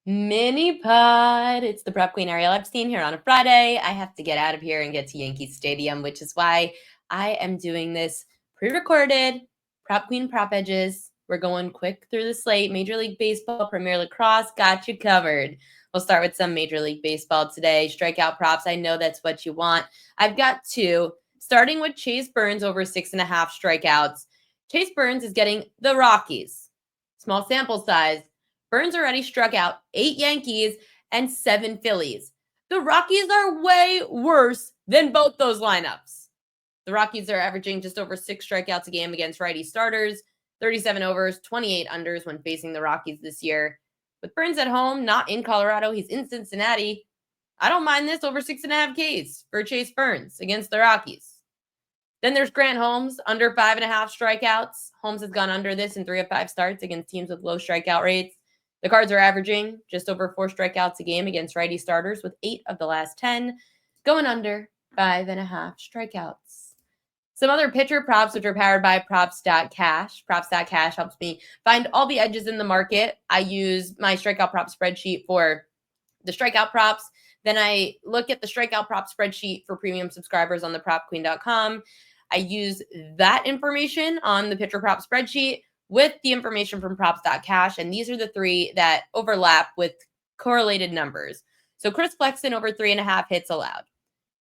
Mini pod. It's the Prep Queen Ariel Epstein here on a Friday. I have to get out of here and get to Yankee Stadium, which is why I am doing this pre-recorded Prep Queen Prop Edges. We're going quick through the slate. Major League Baseball, Premier Lacrosse, got you covered. We'll start with some Major League Baseball today. Strikeout props. I know that's what you want. I've got two, starting with Chase Burns over 6.5 strikeouts. Chase Burns is getting the Rockies. Small sample size. Burns already struck out 8 Yankees and 7 Phillies. The Rockies are way worse than both those lineups. The Rockies are averaging just over 6 strikeouts a game against righty starters, 37 overs, 28 unders when facing the Rockies this year. With Burns at home, not in Colorado, he's in Cincinnati. I don't mind this over 6.5 Ks for Chase Burns against the Rockies. Then there's Grant Holmes, under 5.5 strikeouts. Holmes has gone under this in 3 of 5 starts against teams with low strikeout rates. The Cards are averaging just over 4 strikeouts a game against righty starters, with 8 of the last 10 going under 5.5 strikeouts. Some other pitcher props, which are powered by props.cash. Props.cash helps me find all the edges in the market. I use my strikeout prop spreadsheet for the strikeout props. Then I look at the strikeout prop spreadsheet for premium subscribers on the propqueen.com. I use that information on the pitcher prop spreadsheet with the information from props.cash, and these are the three that overlap with correlated numbers. So Chris Flexen over 3.5 hits allowed.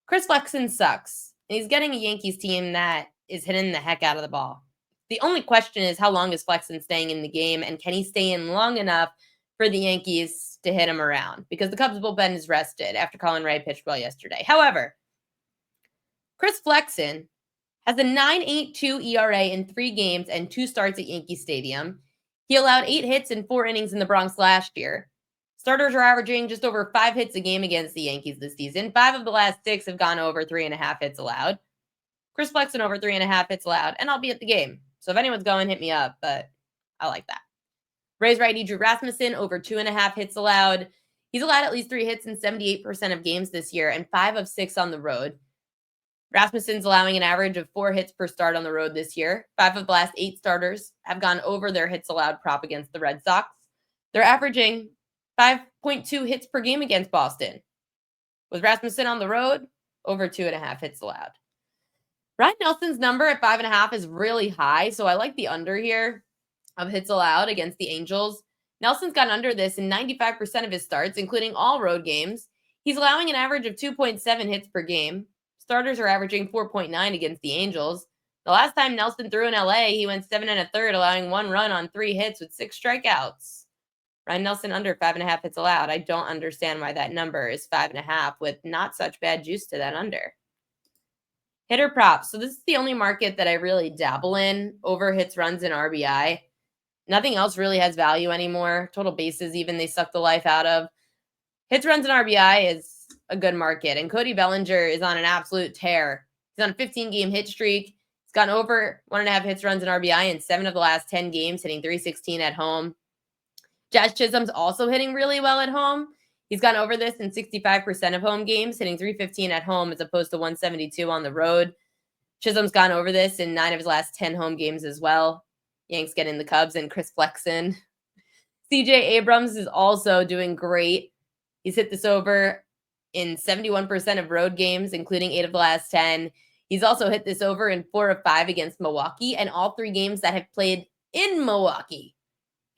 Chris Flexen sucks, and he's getting a Yankees team that is hitting the heck out of the ball. The only question is, how long is Flexen staying in the game, and can he stay in long enough for the Yankees to hit him around? Because the Cubs bullpen is rested after Colin Ray pitched well yesterday. However, Chris Flexen has a 9.82 ERA in 3 games and 2 starts at Yankee Stadium. He allowed 8 hits in 4 innings in the Bronx last year. Starters are averaging just over 5 hits a game against the Yankees this season. 5 of the last 6 have gone over 3.5 hits allowed. Chris Flexen over 3.5 hits allowed, and I'll be at the game. So if anyone's going, hit me up, but I like that. Rays righty Drew Rasmussen over 2.5 hits allowed. He's allowed at least 3 hits in 78% of games this year and 5 of 6 on the road. Rasmussen's allowing an average of 4 hits per start on the road this year. 5 of the last 8 starters have gone over their hits allowed prop against the Red Sox. They're averaging 5.2 hits per game against Boston. With Rasmussen on the road, over 2.5 hits allowed. Ryan Nelson's number at 5.5 is really high, so I like the under here of hits allowed against the Angels. Nelson's gone under this in 95% of his starts, including all road games. He's allowing an average of 2.7 hits per game. Starters are averaging 4.9 against the Angels. The last time Nelson threw in LA, he went 7 1/3, allowing 1 run on 3 hits with 6 strikeouts. Ryan Nelson under 5.5 hits allowed. I don't understand why that number is 5.5 with not such bad juice to that under. Hitter props. So this is the only market that I really dabble in. Over hits, runs, and RBI. Nothing else really has value anymore. Total bases, even, they suck the life out of. Hits, runs, and RBI is a good market. And Cody Bellinger is on an absolute tear. He's on a 15-game hit streak. He's gone over 1.5 hits, runs, and RBI in 7 of the last 10 games, hitting .316 at home. Jazz Chisholm's also hitting really well at home. He's gone over this in 65% of home games, hitting .315 at home as opposed to 172 on the road. Chisholm's gone over this in 9 of his last 10 home games as well. Yanks getting the Cubs and Chris Flexen. CJ Abrams is also doing great. He's hit this over in 71% of road games, including 8 of the last 10. He's also hit this over in 4 of 5 against Milwaukee and all 3 games that have played in Milwaukee.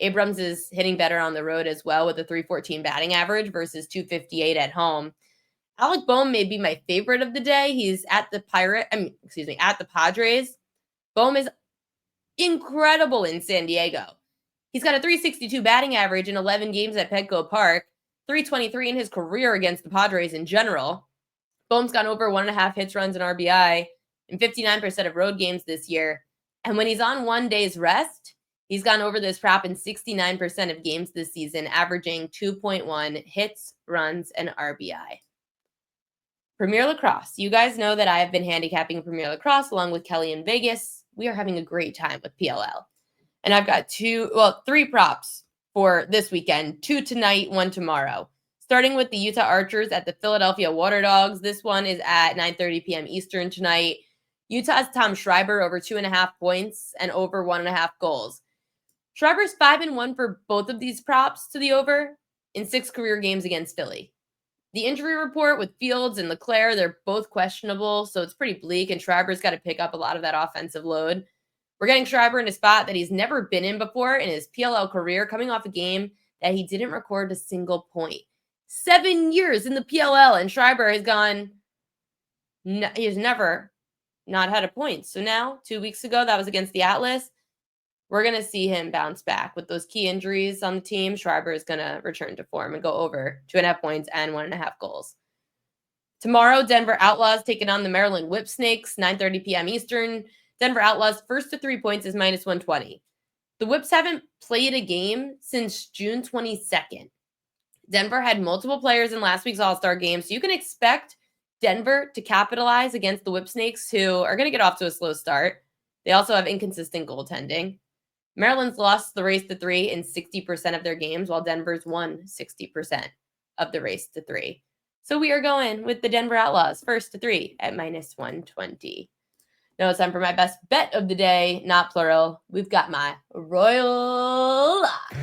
Abrams is hitting better on the road as well with a .314 batting average versus .258 at home. Alec Boehm may be my favorite of the day. He's at the Padres. Boehm is incredible in San Diego. He's got a .362 batting average in 11 games at Petco Park, .323 in his career against the Padres in general. Boehm's gone over 1.5 hits, runs, and RBI in 59% of road games this year. And when he's on 1 day's rest, he's gone over this prop in 69% of games this season, averaging 2.1 hits, runs, and RBI. Premier Lacrosse. You guys know that I have been handicapping Premier Lacrosse along with Kelly in Vegas. We are having a great time with PLL. And I've got 3 props for this weekend, 2 tonight, 1 tomorrow. Starting with the Utah Archers at the Philadelphia Water Dogs. This one is at 9:30 p.m. Eastern tonight. Utah's Tom Schreiber over 2.5 points and over 1.5 goals. Schreiber's 5-1 for both of these props to the over. in 6 career games against Philly. The injury report with Fields and Leclerc, they're both questionable, so it's pretty bleak, and Schreiber's got to pick up a lot of that offensive load. We're getting Schreiber in a spot that he's never been in before in his PLL career, coming off a game that he didn't record a single point. 7 years in the PLL, and Schreiber has gone, he has never not had a point. So now, 2 weeks ago, that was against the Atlas. We're going to see him bounce back. With those key injuries on the team, Schreiber is going to return to form and go over 2.5 points and 1.5 goals. Tomorrow, Denver Outlaws taking on the Maryland Whipsnakes, 9:30 p.m. Eastern. Denver Outlaws first to 3 points is -120. The Whips haven't played a game since June 22nd. Denver had multiple players in last week's All-Star game, so you can expect Denver to capitalize against the Whipsnakes, who are going to get off to a slow start. They also have inconsistent goaltending. Maryland's lost the race to 3 in 60% of their games, while Denver's won 60% of the race to 3. So we are going with the Denver Outlaws first to 3 at -120. Now it's time for my best bet of the day, not plural. We've got my Royal Lock.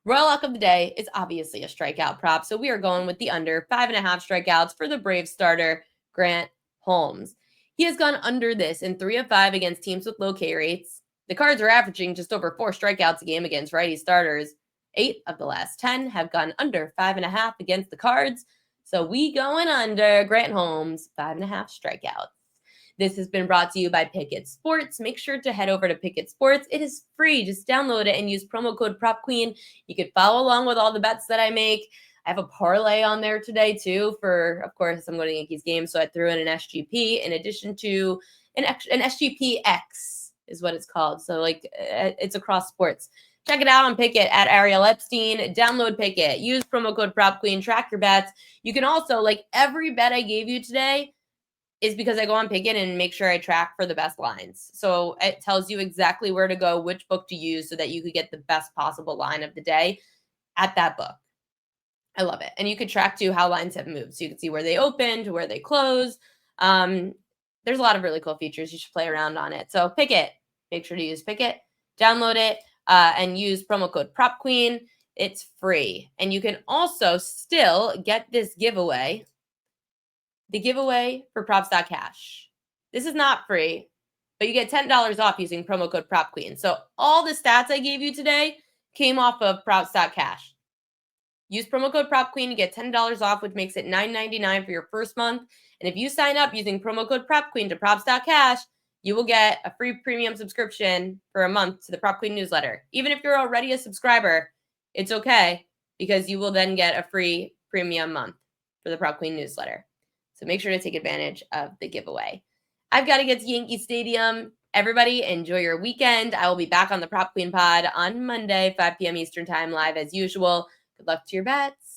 Royal Lock of the day is obviously a strikeout prop, so we are going with the under 5.5 strikeouts for the Braves starter, Grant Holmes. He has gone under this in 3 of 5 against teams with low K rates. The Cards are averaging just over 4 strikeouts a game against righty starters. 8 of the last 10 have gone under 5.5 against the Cards. So we going under Grant Holmes, 5.5 strikeouts. This has been brought to you by Pickett Sports. Make sure to head over to Pickett Sports. It is free. Just download it and use promo code PropQueen. You can follow along with all the bets that I make. I have a parlay on there today, too, for, of course, I'm going to Yankees game, so I threw in an SGP in addition to an SGPX is what it's called. So, it's across sports. Check it out on Pickett at Ariel Epstein. Download Pickett. Use promo code PropQueen. Track your bets. You can also, every bet I gave you today is because I go on Pickett and make sure I track for the best lines. So it tells you exactly where to go, which book to use so that you could get the best possible line of the day at that book. I love it. And you could track too how lines have moved. So you can see where they opened, where they closed. There's a lot of really cool features. You should play around on it. So Pickett, make sure to use Pickett, download it, and use promo code PropQueen. It's free. And you can also still get this giveaway. The giveaway for Props.Cash. This is not free, but you get $10 off using promo code PropQueen. So all the stats I gave you today came off of Props.Cash. Use promo code PropQueen to get $10 off, which makes it $9.99 for your first month. And if you sign up using promo code PropQueen to Props.Cash, you will get a free premium subscription for a month to the PropQueen newsletter. Even if you're already a subscriber, it's okay because you will then get a free premium month for the PropQueen newsletter. So make sure to take advantage of the giveaway. I've got to get to Yankee Stadium. Everybody, enjoy your weekend. I will be back on the Prop Queen pod on Monday, 5 p.m. Eastern Time, live as usual. Good luck to your bets.